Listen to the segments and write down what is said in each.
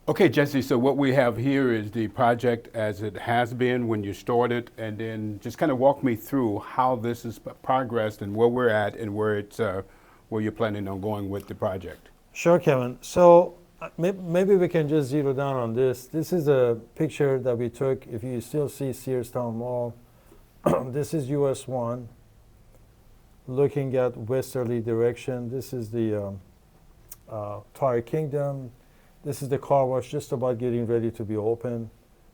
Okay, Jesse, so what we have here is the project as it has been when you started, and then just kind of walk me through how this has progressed and where we're at and where you're planning on going with the project. Sure, Kevin. So maybe we can just zero down on this. This is a picture that we took. If you still see Searstown Mall, this is US 1 looking at westerly direction. This is the Tire Kingdom. This is the car wash just about getting ready to be open.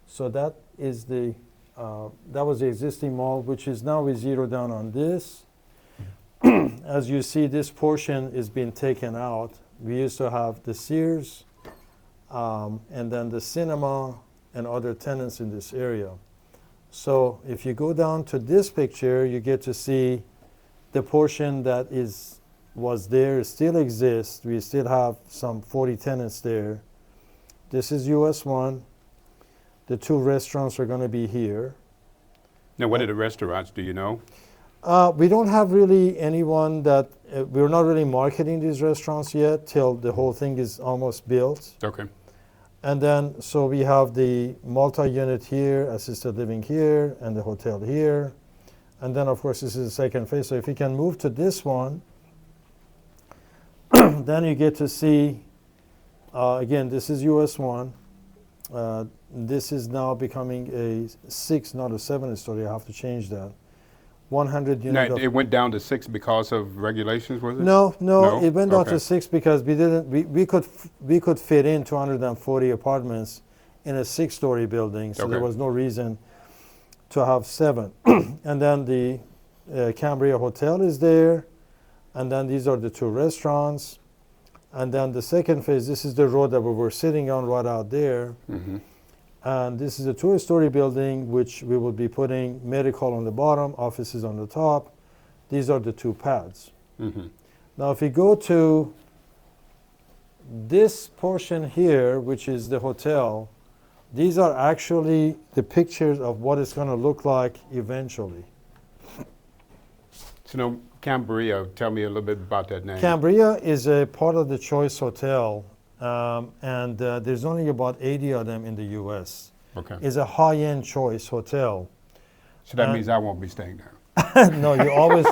So that is that was the existing mall, which is now we zero down on this. As you see, this portion is being taken out. We used to have the Sears and then the cinema and other tenants in this area. So if you go down to this picture, you get to see the portion that was there still exists. We still have some 40 tenants there. This is US 1. The two restaurants are going to be here. Now, what are the restaurants, do you know? We don't have really anyone that, we're not really marketing these restaurants yet till the whole thing is almost built. Okay. And then, so we have the multi-unit here, assisted living here, and the hotel here. And then, of course, this is the second phase. So if you can move to this one, then you get to see, again, this is US 1. This is now becoming a 6, not a 7-story. I have to change that. 100 unit. Now, it went down to 6 because of regulations, was it? No, it went down Okay. to 6 because we could fit in 240 apartments in a 6-story building, so there Okay. was no reason to have 7. And then the Cambria Hotel is there, and then these are the two restaurants. And then the second phase, this is the road that we were sitting on right out there. Mm-hmm. And this is a 2-story building, which we will be putting medical on the bottom, offices on the top. These are the two pads. Mm-hmm. Now, if we go to this portion here, which is the hotel, these are actually the pictures of what it's going to look like eventually. So now, Cambria, tell me a little bit about that name. Cambria is a part of the Choice Hotel, and there's only about 80 of them in the U.S. Okay. It's a high-end Choice Hotel. So that means I won't be staying there. No, you always,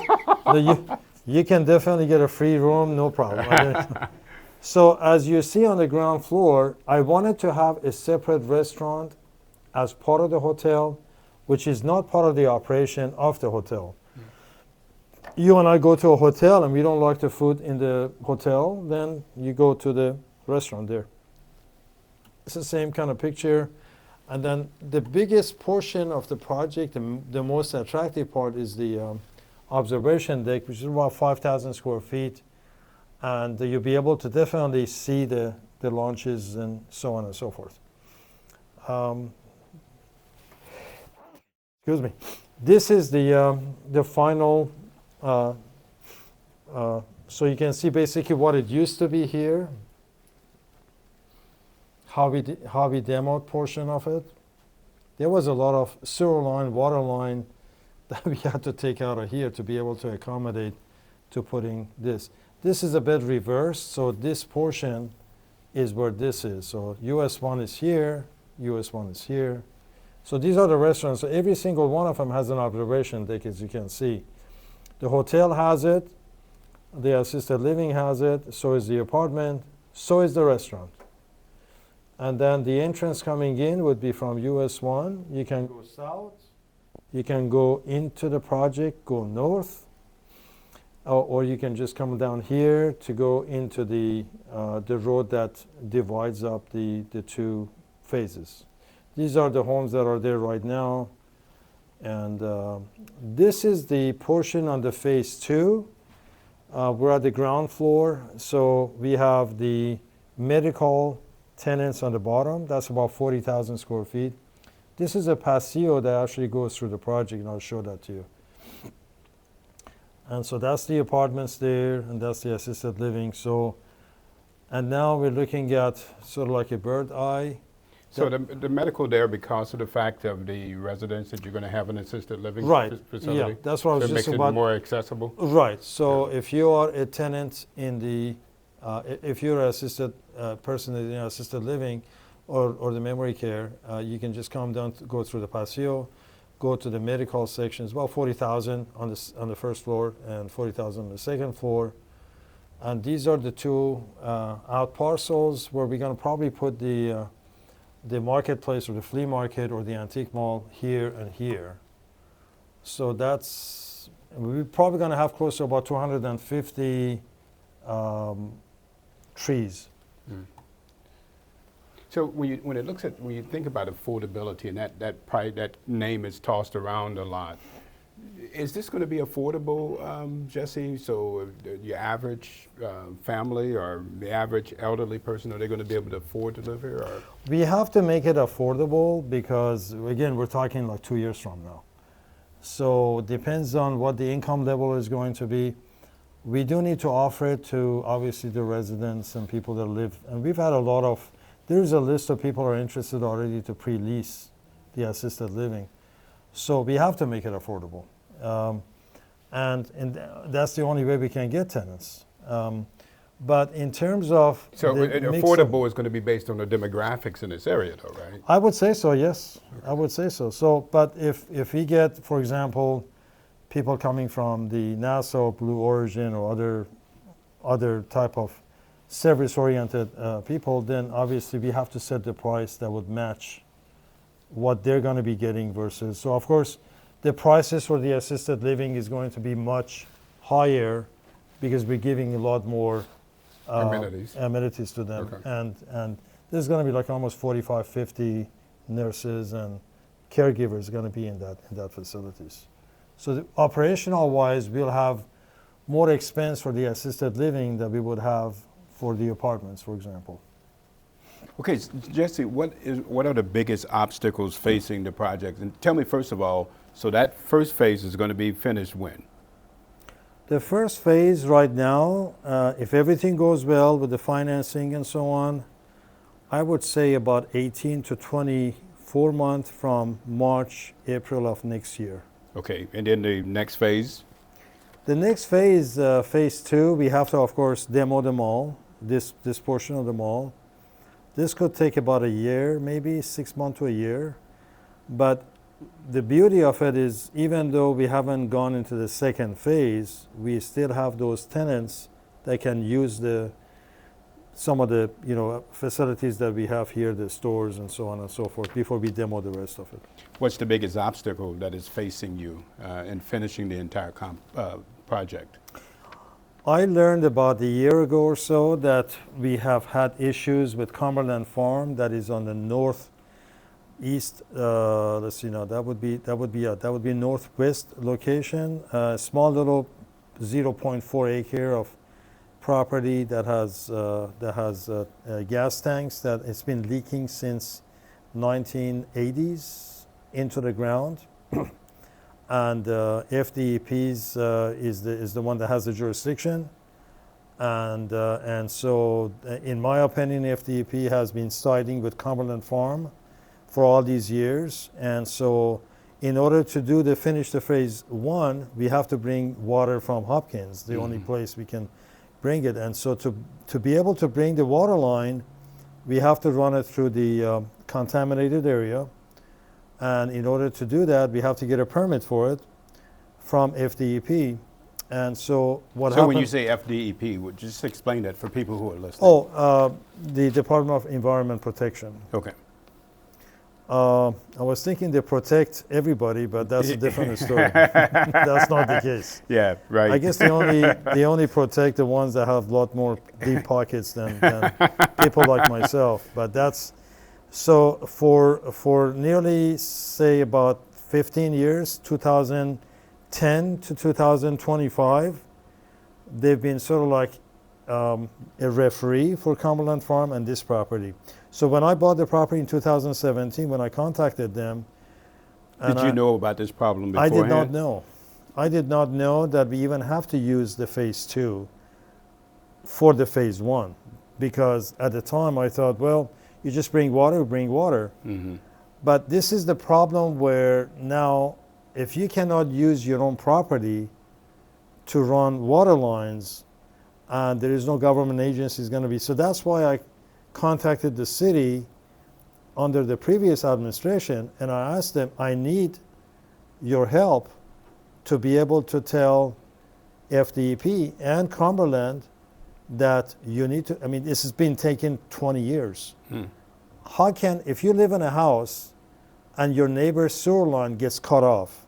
you can definitely get a free room, no problem. So as you see on the ground floor, I wanted to have a separate restaurant as part of the hotel, which is not part of the operation of the hotel. You and I go to a hotel and we don't like the food in the hotel, then you go to the restaurant there. It's the same kind of picture. And then the biggest portion of the project, the most attractive part, is the observation deck, which is about 5,000 square feet. And you'll be able to definitely see the launches and so on and so forth. Excuse me. This is the final. So you can see basically what it used to be here, how we demoed portion of it. There was a lot of sewer line, water line that we had to take out of here to be able to accommodate to putting this. This is a bit reversed, so this portion is where this is. So US 1 is here, US 1 is here. So these are the restaurants. So every single one of them has an observation deck, as you can see. The hotel has it, the assisted living has it, so is the apartment, so is the restaurant. And then the entrance coming in would be from US 1. You can go south, you can go into the project, go north, or you can just come down here to go into the road that divides up the two phases. These are the homes that are there right now. And this is the portion on the phase 2. We're at the ground floor, so we have the medical tenants on the bottom. That's about 40,000 square feet. This is a patio that actually goes through the project, and I'll show that to you. And so that's the apartments there, and that's the assisted living. So, and now we're looking at sort of like a bird eye. So the medical there, because of the fact of the residents that you're going to have an assisted living facility? Yeah, that's what I was so it just makes about. it more accessible? Right. So if you are a tenant in the, if you're an assisted person in assisted living, or the memory care, you can just come down, go through the patio, go to the medical section. It's about 40,000 on the first floor and 40,000 on the second floor. And these are the two out parcels where we're going to probably put the marketplace or the flea market or the antique mall here and here. So we're probably going to have close to about 250 trees. Mm. So when you think about affordability, and that name is tossed around a lot, is this going to be affordable, Jesse? So your average family or the average elderly person, are they going to be able to afford to live here? Or? We have to make it affordable because, again, we're talking like 2 years from now. So it depends on what the income level is going to be. We do need to offer it to, obviously, the residents and people that live. And we've had there's a list of people who are interested already to pre-lease the assisted living. So we have to make it affordable. And that's the only way we can get tenants. But in terms of... So affordable is going to be based on the demographics in this area, though, right? I would say so, yes. Okay. I would say so. But if we get, for example, people coming from the Nassau Blue Origin or other type of service-oriented people, then obviously we have to set the price that would match what they're going to be getting versus. So of course, the prices for the assisted living is going to be much higher because we're giving a lot more amenities to them. Okay. And there's going to be like almost 45, 50 nurses and caregivers going to be in that facilities. So operational wise, we'll have more expense for the assisted living than we would have for the apartments, for example. Okay, Jesse, what are the biggest obstacles facing the project? And tell me, first of all, so that first phase is going to be finished when? The first phase right now, if everything goes well with the financing and so on, I would say about 18 to 24 months from March, April of next year. Okay, and then the next phase? The next phase, phase 2, we have to, of course, demo the mall, this portion of the mall. This could take about a year, maybe 6 months to a year. But the beauty of it is, even though we haven't gone into the second phase, we still have those tenants that can use some of the facilities that we have here, the stores and so on and so forth, before we demo the rest of it. What's the biggest obstacle that is facing you in finishing the entire project? I learned about a year ago or so that we have had issues with Cumberland Farm that is on the northeast. Let's see now. That would be northwest location. Small little 0.4 acre of property that has gas tanks that it's been leaking since 1980s into the ground. And FDEP's is the one that has the jurisdiction, and so in my opinion, FDEP has been siding with Cumberland Farm for all these years, and so in order to finish the phase 1, we have to bring water from Hopkins, the only place we can bring it, and so to be able to bring the water line, we have to run it through the contaminated area. And in order to do that, we have to get a permit for it from FDEP. And so what happened... So when you say FDEP, would you just explain that for people who are listening? The Department of Environment Protection. Okay. I was thinking they protect everybody, but that's a different story. That's not the case. Yeah, right. I guess they only protect the ones that have a lot more deep pockets than people like myself. But that's... So for nearly, say, about 15 years, 2010 to 2025, they've been sort of like a referee for Cumberland Farm and this property. So when I bought the property in 2017, when I contacted them... Did you know about this problem beforehand? I did not know. I did not know that we even have to use the phase 2 for the phase 1. Because at the time I thought, well, you just bring water. Mm-hmm. But this is the problem where now, if you cannot use your own property to run water lines, and there is no government agency is going to be. So that's why I contacted the city under the previous administration, and I asked them, I need your help to be able to tell FDEP and Cumberland that you need to, I mean, this has been taking 20 years. How can, if you live in a house and your neighbor's sewer line gets cut off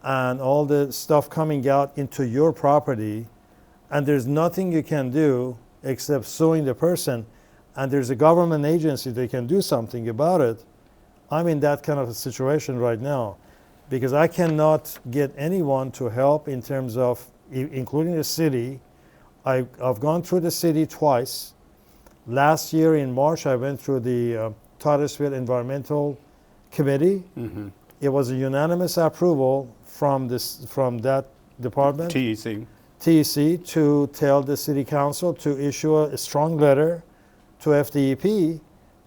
and all the stuff coming out into your property, and there's nothing you can do except suing the person, and there's a government agency that can do something about it, I'm in that kind of a situation right now because I cannot get anyone to help in terms of, including the city. I've gone through the city twice. Last year in March, I went through the Titusville Environmental Committee. It was a unanimous approval from that department, TEC, to tell the city council to issue a strong letter to FDEP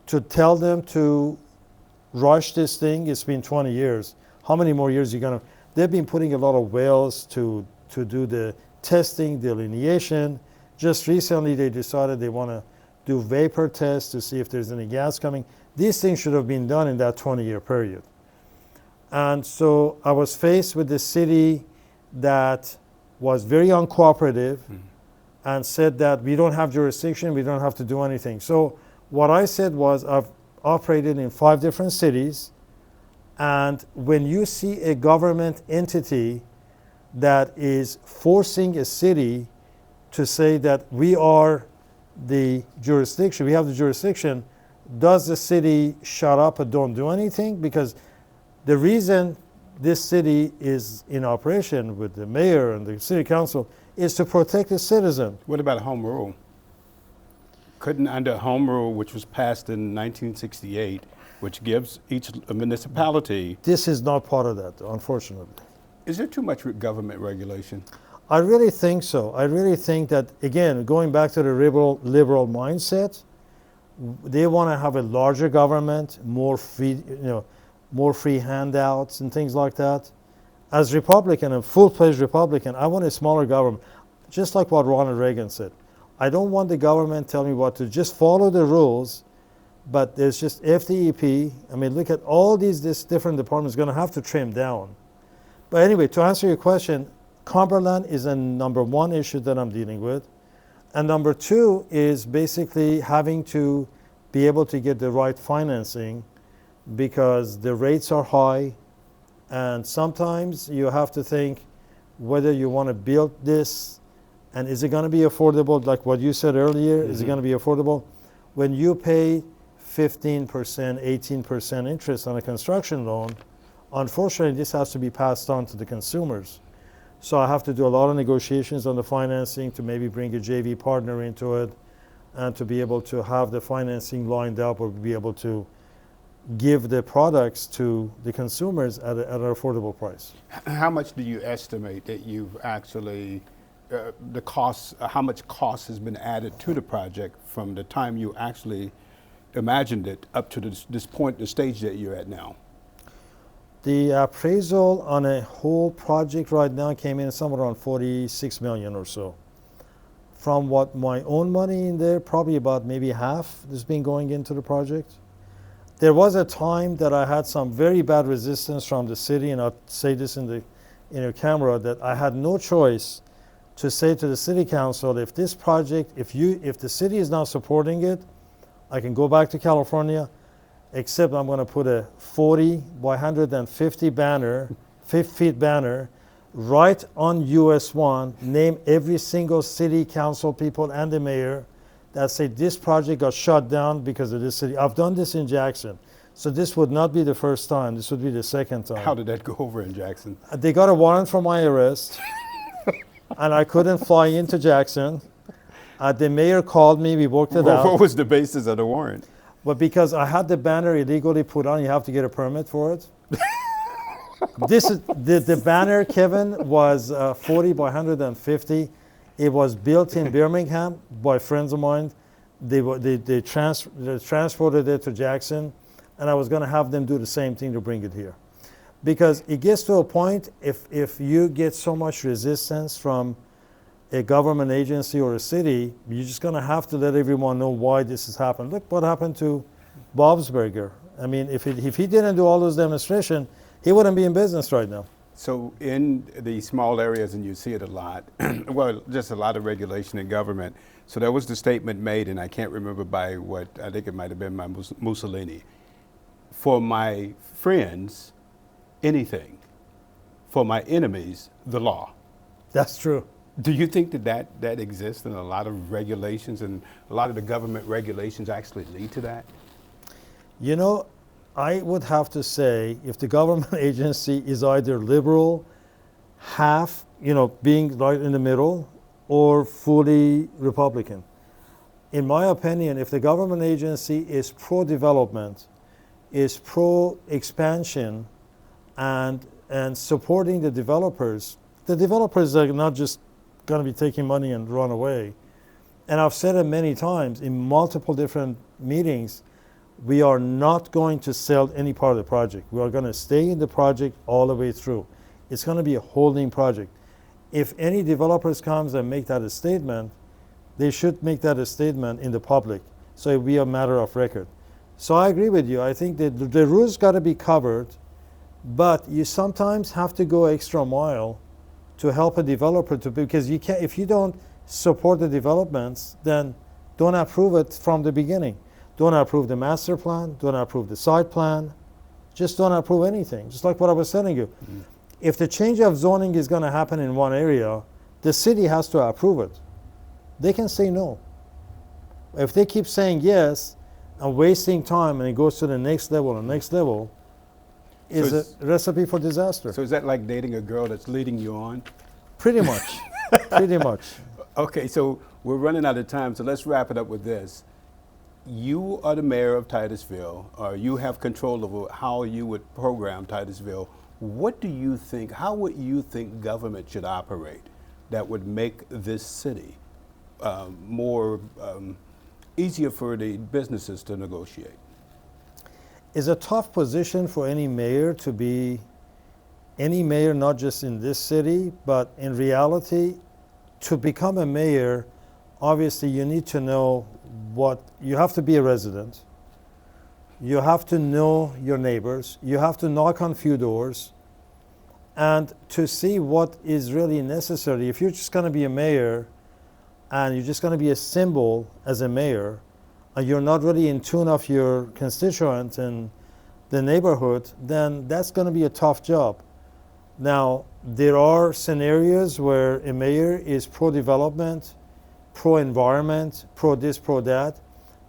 to tell them to rush this thing. It's been 20 years. How many more years are you gonna? They've been putting a lot of wells to do the testing, delineation. Just recently, they decided they want to do vapor tests to see if there's any gas coming. These things should have been done in that 20-year period. And so I was faced with the city that was very uncooperative and said that we don't have jurisdiction, we don't have to do anything. So what I said was, I've operated in 5 different cities, and when you see a government entity that is forcing a city to say that we are the jurisdiction, we have the jurisdiction, does the city shut up and don't do anything? Because the reason this city is in operation with the mayor and the city council is to protect the citizen. What about home rule? Couldn't, under home rule, which was passed in 1968, which gives each municipality... This is not part of that, unfortunately. Is there too much government regulation? I really think so. I really think that, again, going back to the liberal mindset, they want to have a larger government, more free, more free handouts and things like that. As Republican, a full-fledged Republican, I want a smaller government, just like what Ronald Reagan said. I don't want the government telling me what to, just follow the rules, but there's just FDEP. I mean, look at all these different departments going to have to trim down. But anyway, to answer your question, Cumberland is a number 1 issue that I'm dealing with. And number 2 is basically having to be able to get the right financing because the rates are high. And sometimes you have to think whether you want to build this and is it going to be affordable, like what you said earlier, is it going to be affordable? When you pay 15%, 18% interest on a construction loan, unfortunately, this has to be passed on to the consumers. So I have to do a lot of negotiations on the financing to maybe bring a JV partner into it and to be able to have the financing lined up or be able to give the products to the consumers at an affordable price. How much do you estimate that you've actually, the costs, how much cost has been added to the project from the time you actually imagined it up to this point, the stage that you're at now? The appraisal on a whole project right now came in somewhere around 46 million or so. From what my own money in there, probably about maybe half has been going into the project. There was a time that I had some very bad resistance from the city, and I'll say this in your camera, that I had no choice to say to the city council, if this project, if the city is not supporting it, I can go back to California, except I'm going to put a 40 by 150 banner, 5 feet banner, right on US 1, name every single city council people and the mayor that say this project got shut down because of this city. I've done this in Jackson. So this would not be the first time, this would be the second time. How did that go over in Jackson? They got a warrant for my arrest, and I couldn't fly into Jackson. The mayor called me, we worked it out. What was the basis of the warrant? But because I had the banner illegally put on, you have to get a permit for it. This is the banner, Kevin, was 40 by 150. It was built in Birmingham by friends of mine. They transported it to Jackson, and I was going to have them do the same thing to bring it here. Because it gets to a point, if you get so much resistance from a government agency or a city, you're just going to have to let everyone know why this has happened. Look what happened to Bob's Burger. I mean, if he didn't do all those demonstrations, he wouldn't be in business right now. So in the small areas, and you see it a lot, well, just a lot of regulation in government. So there was the statement made, and I can't remember by what, I think it might have been by Mussolini. For my friends, anything. For my enemies, the law. That's true. Do you think that exists in a lot of regulations, and a lot of the government regulations actually lead to that? You know, I would have to say if the government agency is either liberal, half, being right in the middle, or fully Republican. In my opinion, if the government agency is pro-development, is pro-expansion, and supporting the developers are not just going to be taking money and run away. And I've said it many times in multiple different meetings, we are not going to sell any part of the project. We are going to stay in the project all the way through. It's going to be a holding project. If any developers comes and make that a statement, they should make that a statement in the public, so it will be a matter of record. So I agree with you. I think that the rules got to be covered, but you sometimes have to go extra mile to help a developer because you can't, if you don't support the developments, then don't approve it from the beginning. Don't approve the master plan, don't approve the site plan, just don't approve anything. Just like what I was telling you. Mm-hmm. If the change of zoning is going to happen in one area, the city has to approve it. They can say no. If they keep saying yes and wasting time and it goes to the next level and next level, is a recipe for disaster. So is that like dating a girl that's leading you on? Pretty much. Pretty much. Okay, so we're running out of time, so let's wrap it up with this. You are the mayor of Titusville, or you have control over how you would program Titusville. What do you think, how would you think government should operate that would make this city more easier for the businesses to negotiate? It's a tough position for any mayor to be, any mayor, not just in this city, but in reality, to become a mayor, obviously you need to know you have to be a resident. You have to know your neighbors. You have to knock on a few doors and to see what is really necessary. If you're just going to be a mayor and you're just going to be a symbol as a mayor, and you're not really in tune of your constituent and the neighborhood, then that's going to be a tough job. Now, there are scenarios where a mayor is pro-development, pro-environment, pro-this, pro-that,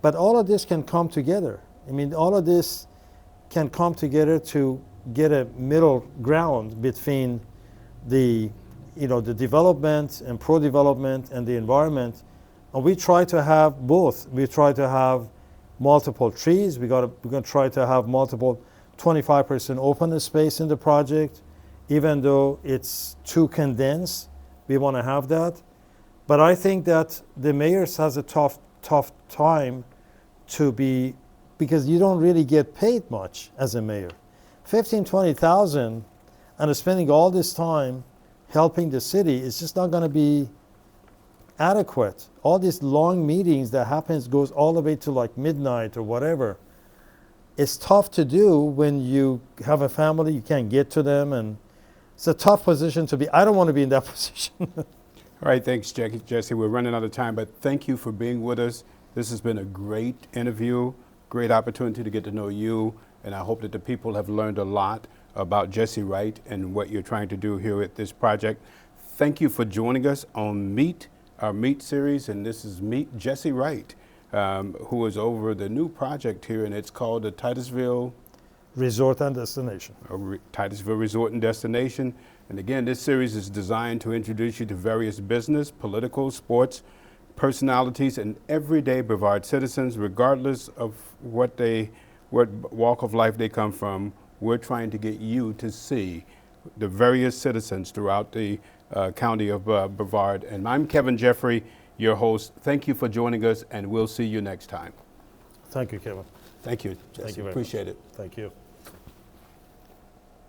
but all of this can come together. I mean, all of this can come together to get a middle ground between the development and pro-development and the environment. And we try to have both. We try to have multiple trees. We're going to try to have multiple 25% open space in the project, even though it's too condensed. We want to have that. But I think that the mayor has a tough time because you don't really get paid much as a mayor. 15, 20,000 and spending all this time helping the city is just not going to be adequate. All these long meetings that goes all the way to like midnight or whatever. It's tough to do when you have a family, you can't get to them, and it's a tough position to be. I don't want to be in that position. All right, thanks, Jesse. We're running out of time, but thank you for being with us. This has been a great interview, great opportunity to get to know you, and I hope that the people have learned a lot about Jesse Wright and what you're trying to do here at this project. Thank you for joining us on our Meet series, and this is Meet Jesse Wright, who is over the new project here, and it's called the Titusville Resort and Destination. Titusville Resort and Destination. And again, this series is designed to introduce you to various business, political, sports, personalities, and everyday Brevard citizens, regardless of what walk of life they come from. We're trying to get you to see the various citizens throughout the county of Brevard. And I'm Kevin Jeffrey, your host. Thank you for joining us, and we'll see you next time. Thank you, Kevin. Thank you, Jesse. Thank you very Appreciate much. it. Thank you.